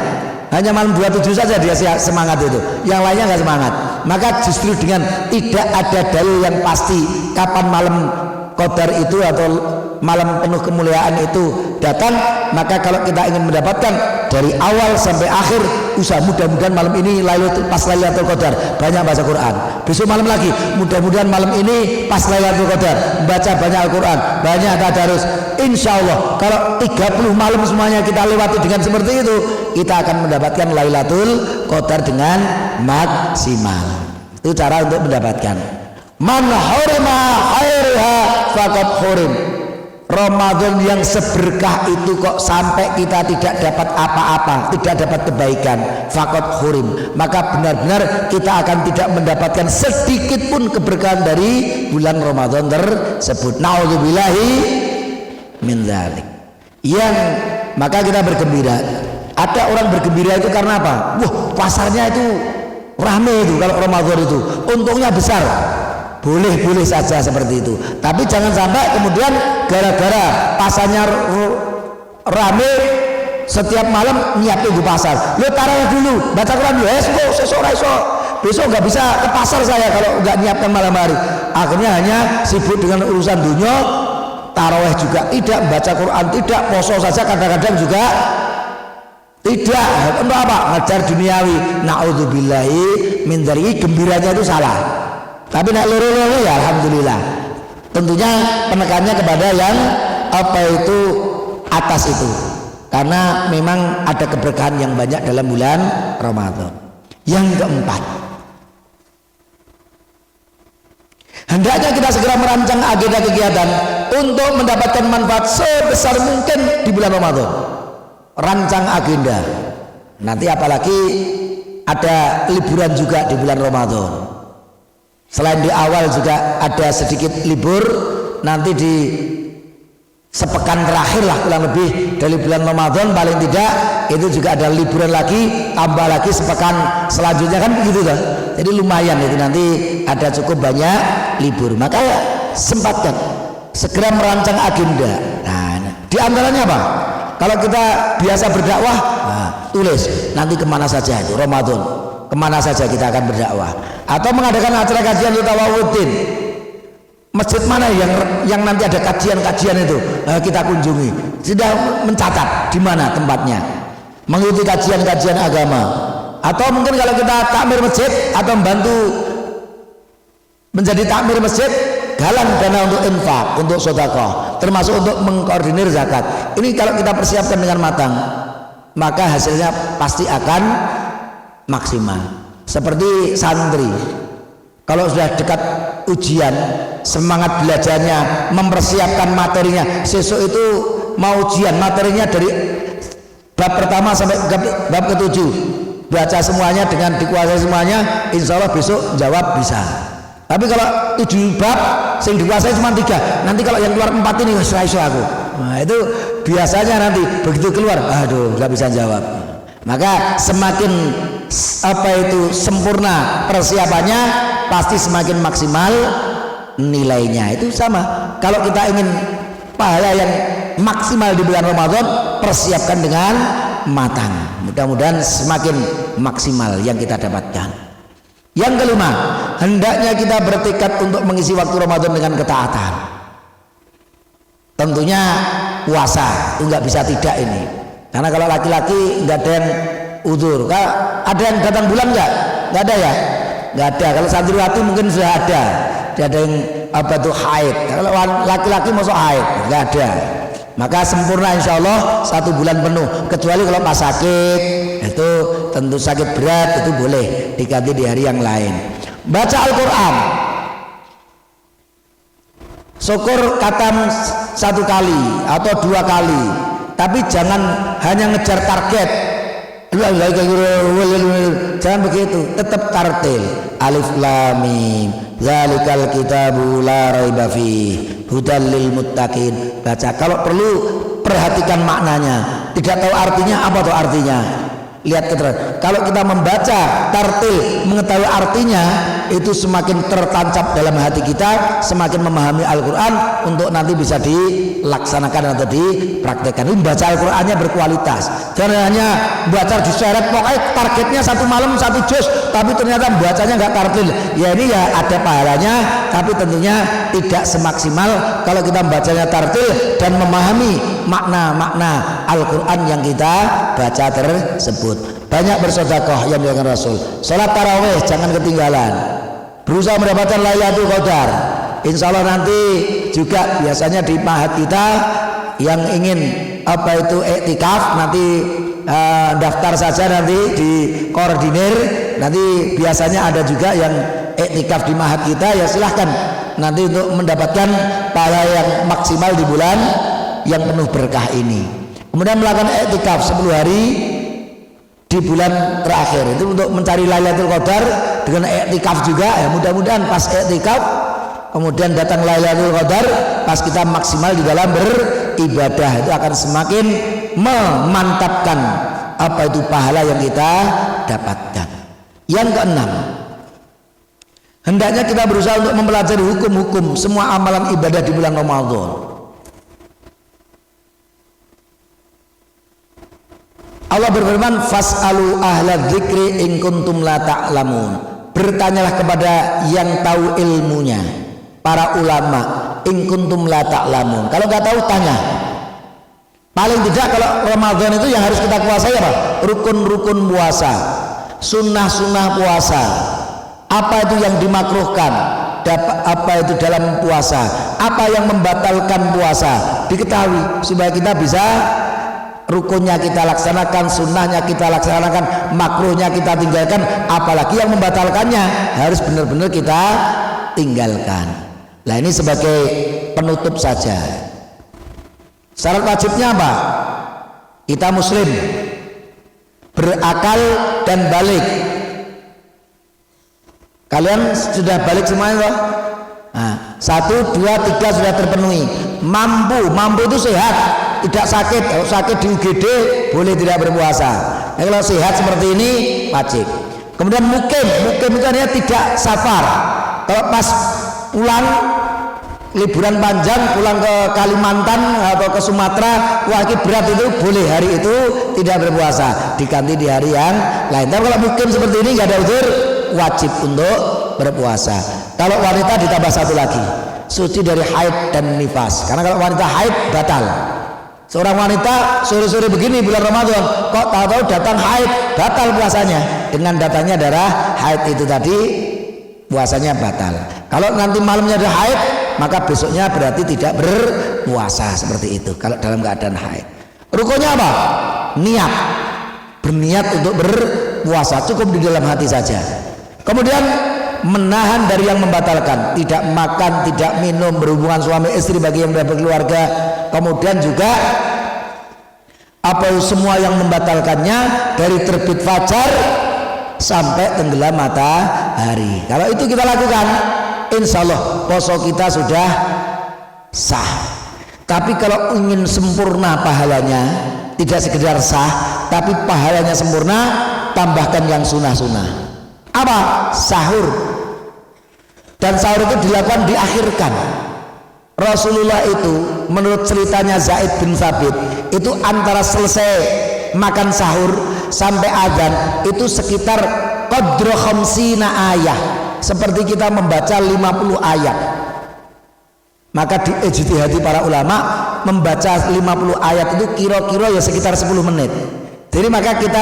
Speaker 1: Hanya malam 27 saja dia semangat itu. Yang lainnya nggak semangat. Maka justru dengan tidak ada dalil yang pasti kapan malam Qadar itu atau malam penuh kemuliaan itu datang, maka kalau kita ingin mendapatkan dari awal sampai akhir, usaha mudah-mudahan malam ini pas Lailatul Qadar banyak baca Quran, besok malam lagi mudah-mudahan malam ini pas Lailatul Qadar baca banyak Al-Quran, banyak tadarus. Insya Allah kalau 30 malam semuanya kita lewati dengan seperti itu, kita akan mendapatkan Lailatul Qadar dengan maksimal. Itu cara untuk mendapatkan. Man hurima khairiha faqad hurim. Ramadan yang seberkah itu kok sampai kita tidak dapat apa-apa, tidak dapat kebaikan, faqad hurim, maka benar-benar kita akan tidak mendapatkan sedikit pun keberkahan dari bulan Ramadan tersebut. Naudzubillahi min dzalik. Maka kita bergembira. Ada orang bergembira itu karena apa? Wah, pasarnya itu rame itu kalau Ramadan itu, untungnya besar. Boleh saja seperti itu, tapi jangan sampai kemudian gara-gara pasarnya rame setiap malam nyiapin di pasar. Lo taruh dulu baca Quran ya, besok nggak bisa ke pasar saya kalau nggak nyiapkan malam hari. Akhirnya hanya sibuk dengan urusan dunia, taraweh juga tidak, baca Quran tidak, poso saja kadang-kadang juga tidak. Untuk apa? Ngejar duniawi. Naudzubillahi min dzalik. Gembiranya itu salah. Tapi nak loro-loro ya alhamdulillah. Tentunya penekannya kepada yang apa itu atas itu, karena memang ada keberkahan yang banyak dalam bulan Ramadan. Yang keempat, Hendaknya kita segera merancang agenda kegiatan untuk mendapatkan manfaat sebesar mungkin di bulan Ramadan. Rancang agenda. Nanti apalagi ada liburan juga di bulan Ramadan. Selain di awal juga ada sedikit libur, nanti di sepekan terakhir lah kurang lebih dari bulan Ramadan paling tidak itu juga ada liburan lagi, tambah lagi sepekan selanjutnya kan begitu kan. Jadi lumayan itu nanti ada cukup banyak libur. Maka sempatkan segera merancang agenda. Nah, di antaranya apa? Kalau kita biasa berdakwah, tulis nanti kemana saja itu Ramadan, kemana saja kita akan berdakwah, atau mengadakan acara kajian tawawuddin. Masjid mana yang nanti ada kajian-kajian itu kita kunjungi, sudah mencatat di mana tempatnya, mengikuti kajian-kajian agama. Atau mungkin kalau kita takmir masjid atau membantu menjadi takmir masjid, galang dana untuk infak, untuk sedekah, termasuk untuk mengkoordinir zakat. Ini kalau kita persiapkan dengan matang, maka hasilnya pasti akan maksimal. Seperti santri, kalau sudah dekat ujian, semangat belajarnya, mempersiapkan materinya. Sesuk itu mau ujian, materinya dari bab pertama sampai bab ketujuh, baca semuanya dengan dikuasai semuanya, insya Allah besok jawab bisa. Tapi kalau 7 bab sing dikuasai cuma 3, nanti kalau yang keluar 4 ini wis ra iso aku. Nah, itu biasanya nanti begitu keluar, aduh nggak bisa jawab. Maka semakin sempurna persiapannya, pasti semakin maksimal nilainya. Itu sama, kalau kita ingin pahala yang maksimal di bulan Ramadan, persiapkan dengan matang. Mudah-mudahan semakin maksimal yang kita dapatkan. Yang kelima, hendaknya kita bertekad untuk mengisi waktu Ramadan dengan ketaatan. Tentunya puasa itu nggak bisa tidak ini, karena kalau laki-laki nggak ada yang udzur. Ada yang datang bulan nggak ada ya, nggak ada. Kalau santriwati mungkin sudah ada yang haid. Kalau laki-laki masuk haid nggak ada. Maka sempurna insya Allah 1 bulan penuh, kecuali kalau pas sakit, itu tentu sakit berat itu boleh diganti di hari yang lain. Baca Al-Quran, syukur khatam 1 kali atau 2 kali, tapi jangan hanya ngejar target. Jangan begitu, tetap tartil. Alif lam mim, zalikal kitabu la raiba fihi, hudal lil muttaqin. Baca, kalau perlu perhatikan maknanya. Tidak tahu artinya, apa tuh artinya? Lihat keterangan. Kalau kita membaca tartil, mengetahui artinya, itu semakin tertancap dalam hati kita, semakin memahami Al-Quran untuk nanti bisa dilaksanakan atau dipraktekkan. Membaca Al-Qurannya berkualitas, jangan hanya baca diseret, pokoknya targetnya 1 malam 1 juz, tapi ternyata bacanya nggak tartil. Ya ini ya ada pahalanya, tapi tentunya tidak semaksimal kalau kita membacanya tartil dan memahami makna-makna Al-Quran yang kita baca tersebut. Banyak bersedekah yang dilakukan Rasul. Salat tarawih jangan ketinggalan. Berusaha mendapatkan Lailatul Qadar. Insya Allah nanti juga biasanya di mahat kita yang ingin iktikaf nanti daftar saja, nanti di koordinir. Nanti biasanya ada juga yang iktikaf di mahat kita, ya silahkan nanti untuk mendapatkan pahala yang maksimal di bulan yang penuh berkah ini. Kemudian melakukan iktikaf 10 hari di bulan terakhir itu untuk mencari Lailatul Qadar dengan iktikaf juga. Ya mudah-mudahan pas iktikaf kemudian datang Lailatul Qadar, pas kita maksimal di dalam beribadah, itu akan semakin memantapkan pahala yang kita dapatkan. Yang keenam, hendaknya kita berusaha untuk mempelajari hukum-hukum semua amalan ibadah di bulan Ramadan. Allah berfirman, fas'alu ahla dzikri in kuntum la ta'lamun. Bertanyalah kepada yang tahu ilmunya, para ulama, in kuntum la ta'lamun. Kalau nggak tahu tanya. Paling tidak kalau Ramadan itu yang harus kita kuasai apa? Rukun-rukun puasa, sunnah-sunnah puasa. Apa itu yang dimakruhkan? Apa itu dalam puasa? Apa yang membatalkan puasa? Diketahui supaya kita bisa rukunnya kita laksanakan, sunnahnya kita laksanakan, makruhnya kita tinggalkan, apalagi yang membatalkannya harus benar-benar kita tinggalkan. Nah ini sebagai penutup saja. Syarat wajibnya apa? Kita muslim, berakal dan balik. Kalian sudah balik semuanya? Nah, 1, 2, 3 sudah terpenuhi. Mampu itu sehat, tidak sakit. Kalau sakit di UGD boleh tidak berpuasa. Nah, kalau sehat seperti ini wajib. Kemudian mukim itu artinya tidak safar. Kalau pas pulang liburan panjang, pulang ke Kalimantan atau ke Sumatera, wah ini berat, itu boleh hari itu tidak berpuasa, diganti di hari yang lain. Tapi kalau mukim seperti ini nggak ada udzur, wajib untuk berpuasa. Kalau wanita ditambah satu lagi, suci dari haid dan nifas. Karena kalau wanita haid batal. Seorang wanita sore-sore begini bulan Ramadan, kok tahu-tahu datang haid, batal puasanya. Dengan datangnya darah haid itu tadi, puasanya batal. Kalau nanti malamnya ada haid, maka besoknya berarti tidak berpuasa seperti itu. Kalau dalam keadaan haid, rukunnya apa? Niat, berniat untuk berpuasa, cukup di dalam hati saja. Kemudian menahan dari yang membatalkan, tidak makan, tidak minum, berhubungan suami istri bagi yang sudah berkeluarga. Kemudian juga apa semua yang membatalkannya dari terbit fajar sampai tenggelam matahari. Kalau itu kita lakukan, insya Allah poso kita sudah sah. Tapi kalau ingin sempurna pahalanya, tidak sekedar sah, tapi pahalanya sempurna, tambahkan yang sunnah-sunnah. Apa? Sahur. Dan sahur itu dilakukan diakhirkan. Rasulullah itu menurut ceritanya Zaid bin Thabit, itu antara selesai makan sahur sampai adzan itu sekitar qadra khamsina ayah, seperti kita membaca 50 ayat. Maka di ijtihadi para ulama, membaca 50 ayat itu kira-kira ya sekitar 10 menit. Jadi maka kita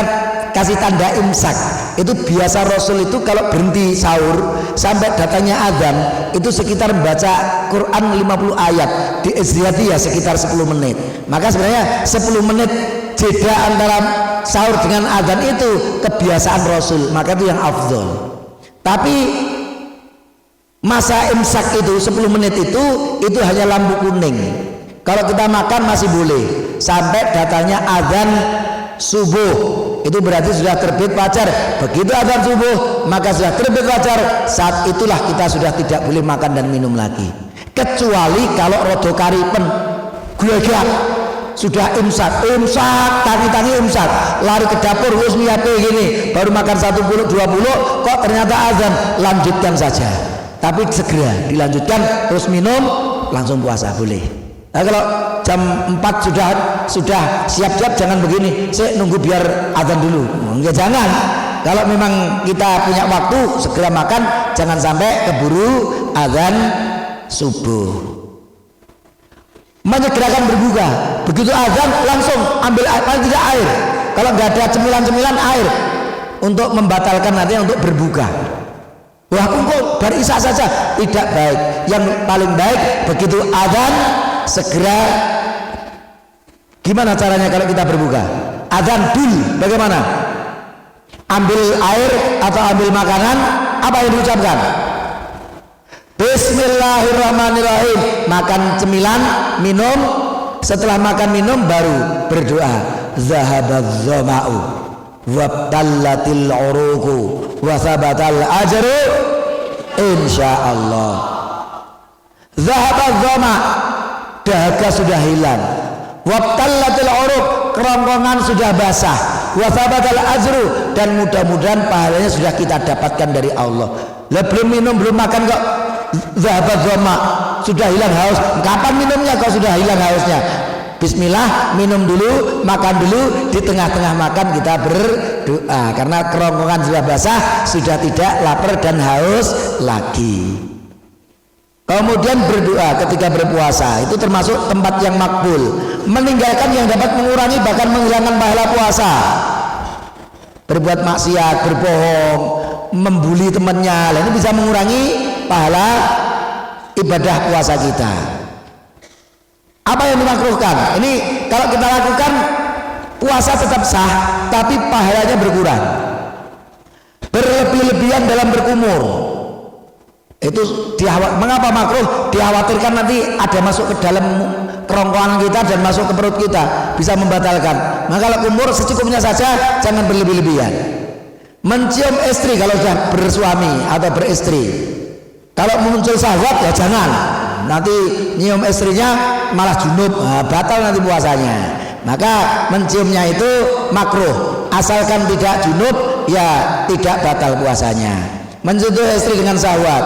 Speaker 1: kasih tanda imsak. Itu biasa Rasul itu kalau berhenti sahur sampai datangnya adzan itu sekitar membaca Quran 50 ayat. Di ijtihadi ya sekitar 10 menit. Maka sebenarnya 10 menit jeda antara sahur dengan adzan itu kebiasaan Rasul, maka itu yang afdol. Tapi masa imsak itu 10 menit itu hanya lampu kuning. Kalau kita makan masih boleh sampai datangnya adzan subuh, itu berarti sudah terbit fajar. Begitu adzan subuh maka sudah terbit fajar, saat itulah kita sudah tidak boleh makan dan minum lagi, kecuali kalau rodo karipen glegak sudah imsak, tangi-tangi imsak, lari ke dapur terus niate gini, baru makan 1 20 kok ternyata azan, lanjutkan saja. Tapi segera dilanjutkan, terus minum langsung puasa boleh. Nah, kalau jam 4 sudah siap-siap, jangan begini, saya nunggu biar azan dulu. Enggak, jangan. Kalau memang kita punya waktu segera makan, jangan sampai keburu azan subuh. Menyegerakan berbuka, begitu azan langsung ambil air, paling tidak air. Kalau nggak ada cemilan-cemilan, air untuk membatalkan nantinya untuk berbuka. Wah, kok dari isya saja, tidak baik. Yang paling baik begitu azan segera. Gimana caranya kalau kita berbuka? Azan dulu, bagaimana? Ambil air atau ambil makanan, apa yang diucapkan? Bismillahirrahmanirrahim. Makan cemilan, minum. Setelah makan minum baru berdoa. Zahabadz zama'u wabtallatil uruqu wa thabatal ajru insyaallah. Zahabadz zama', dahaga sudah hilang. Wabtallatil uruq, kerongkongan sudah basah. Wa thabatal ajru, dan mudah-mudahan pahalanya sudah kita dapatkan dari Allah. Lah belum minum, belum makan kok zahabat zama, sudah hilang haus. Kapan minumnya kalau sudah hilang hausnya? Bismillah, minum dulu, makan dulu. Di tengah-tengah makan kita berdoa, karena kerongkongan sudah basah, sudah tidak lapar dan haus lagi. Kemudian berdoa ketika berpuasa, itu termasuk tempat yang makbul. Meninggalkan yang dapat mengurangi bahkan menghilangkan pahala puasa. Berbuat maksiat, berbohong, membuli temannya, ini bisa mengurangi pahala ibadah puasa kita. Apa yang dimakruhkan? Ini kalau kita lakukan, puasa tetap sah, tapi pahalanya berkurang. Berlebih-lebihan dalam berkumur, Itu mengapa makruh? Dikhawatirkan nanti ada masuk ke dalam kerongkongan kita dan masuk ke perut kita, bisa membatalkan. Maka kalau kumur secukupnya saja, jangan berlebih-lebihan. Mencium istri kalau sudah bersuami atau beristri, kalau muncul syahwat ya jangan. Nanti nyium istrinya malah junub, batal nanti puasanya. Maka menciumnya itu makruh, asalkan tidak junub ya tidak batal puasanya. Menyentuh istri dengan syahwat,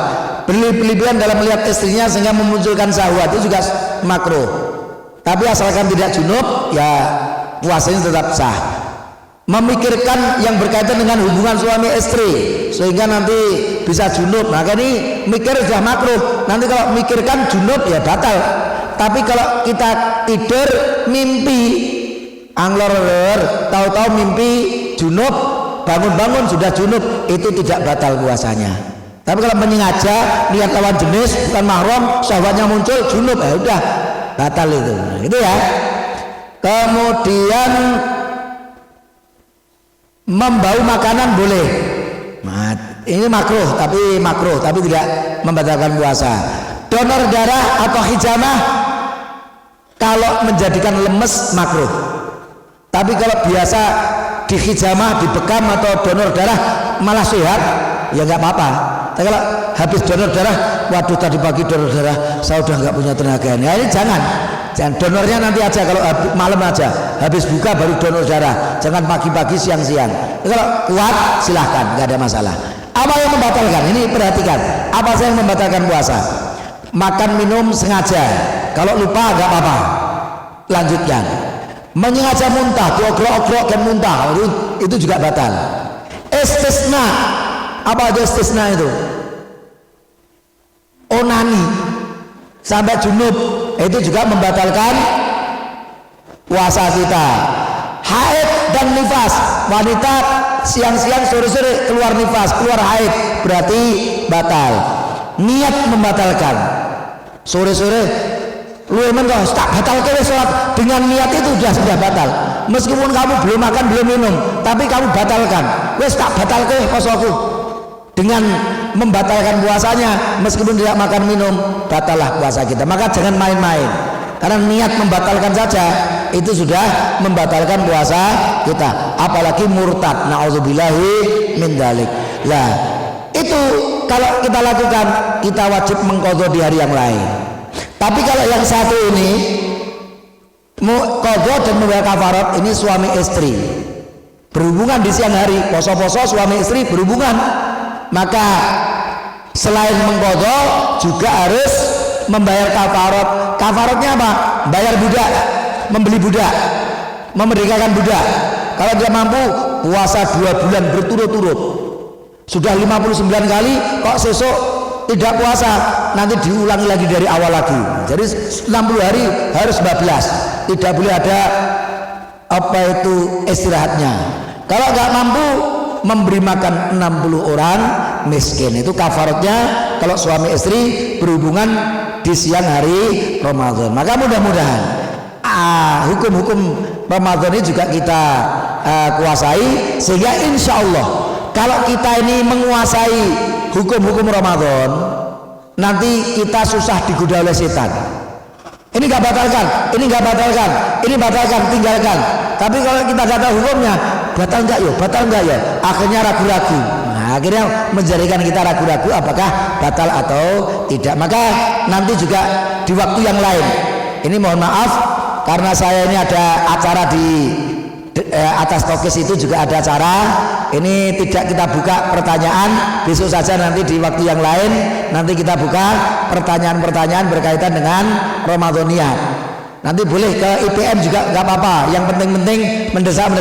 Speaker 1: berlebihan dalam melihat istrinya sehingga memunculkan syahwat itu juga makruh. Tapi asalkan tidak junub ya puasanya tetap sah. Memikirkan yang berkaitan dengan hubungan suami istri sehingga nanti bisa junub, maka ini mikir sudah makruh. Nanti kalau mikirkan junub ya batal. Tapi kalau kita tidur mimpi anglor, tahu-tahu mimpi junub, bangun-bangun sudah junub, itu tidak batal puasanya. Tapi kalau menyengaja niat lawan jenis bukan mahram, syahwatnya muncul junub, ya udah batal itu. Nah, gitu ya. Kemudian membau makanan boleh. Nah, ini makruh tapi tidak membatalkan puasa. Donor darah atau hijamah kalau menjadikan lemes makruh. Tapi kalau biasa di hijamah, dibekam atau donor darah malah sehat, ya nggak apa-apa. Tapi kalau habis donor darah, waduh tadi pagi donor darah, saya udah nggak punya tenaga. Nah, ini jangan donornya nanti aja, kalau malam aja, habis buka baru donor darah, jangan pagi-pagi siang-siang. Kalau kuat silahkan, nggak ada masalah. Apa yang membatalkan? Ini perhatikan, apa sih yang membatalkan puasa? Makan minum sengaja, kalau lupa nggak apa-apa, lanjutkan. Menyengaja muntah, diogrok-ogrok dan muntah, itu juga batal. Istisna, apa aja istisna itu? Onani sampai junub, itu juga membatalkan puasa kita. Haid dan nifas, wanita siang-siang sore-sore keluar nifas, keluar haid, berarti batal. Niat membatalkan. Sore-sore lu emang kok tak batal ke sholat, dengan niat itu sudah batal. Meskipun kamu belum makan belum minum, tapi kamu batalkan, wes tak batal ke posoku. Dengan membatalkan puasanya, meskipun tidak makan minum, batallah puasa kita. Maka jangan main-main, karena niat membatalkan saja itu sudah membatalkan puasa kita. Apalagi murtad, na'udzubillahi min dzalik. Nah, itu kalau kita lakukan, kita wajib mengqadha di hari yang lain. Tapi kalau yang satu ini qadha dan membayar kafarat, ini suami istri berhubungan di siang hari, poso-poso suami istri berhubungan, maka selain mengqadha juga harus membayar kafarat. Kafaratnya apa? Bayar budak, membeli budak, memerdekakan budak. Kalau dia mampu puasa 2 bulan berturut-turut, sudah 59 kali kok sesuk tidak puasa, nanti diulangi lagi dari awal lagi. Jadi 60 hari harus 14, tidak boleh ada istirahatnya. Kalau nggak mampu, memberi makan 60 orang miskin. Itu kafaratnya kalau suami istri berhubungan di siang hari Ramadan. Maka mudah-mudahan hukum-hukum Ramadan ini juga kita kuasai, sehingga insya Allah kalau kita ini menguasai hukum-hukum Ramadan, nanti kita susah digoda oleh setan. Ini nggak batalkan, ini nggak batalkan, ini batalkan, tinggalkan. Tapi kalau kita nggak tahu hukumnya, batal nggak ya, akhirnya ragu-ragu. Nah, akhirnya menjadikan kita ragu-ragu apakah batal atau tidak. Maka nanti juga di waktu yang lain, ini mohon maaf karena saya ini ada acara di atas Tokis, itu juga ada acara. Ini tidak kita buka pertanyaan, besok saja nanti di waktu yang lain nanti kita buka pertanyaan-pertanyaan berkaitan dengan Ramadhaniyah. Nanti boleh ke IPM juga nggak apa-apa, yang penting-penting mendesak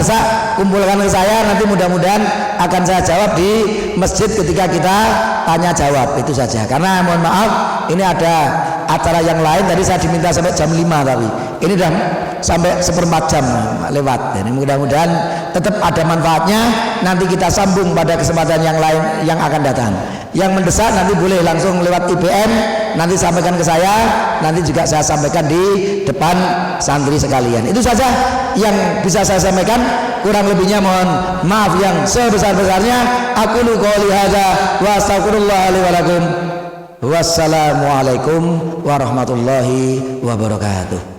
Speaker 1: kumpulkan ke saya, nanti mudah-mudahan akan saya jawab di masjid ketika kita tanya jawab, itu saja. Karena mohon maaf ini ada acara yang lain, tadi saya diminta sampai jam 5, tapi ini udah sampai 1/4 jam lewat. Jadi mudah-mudahan tetap ada manfaatnya. Nanti kita sambung pada kesempatan yang lain yang akan datang. Yang mendesak nanti boleh langsung lewat IPM, nanti sampaikan ke saya, nanti juga saya sampaikan di depan santri sekalian. Itu saja yang bisa saya sampaikan, kurang lebihnya mohon maaf yang sebesar-besarnya. Aku qouli hadza wa astaghfirullah li wa lakum. Wassalamualaikum warahmatullahi wabarakatuh.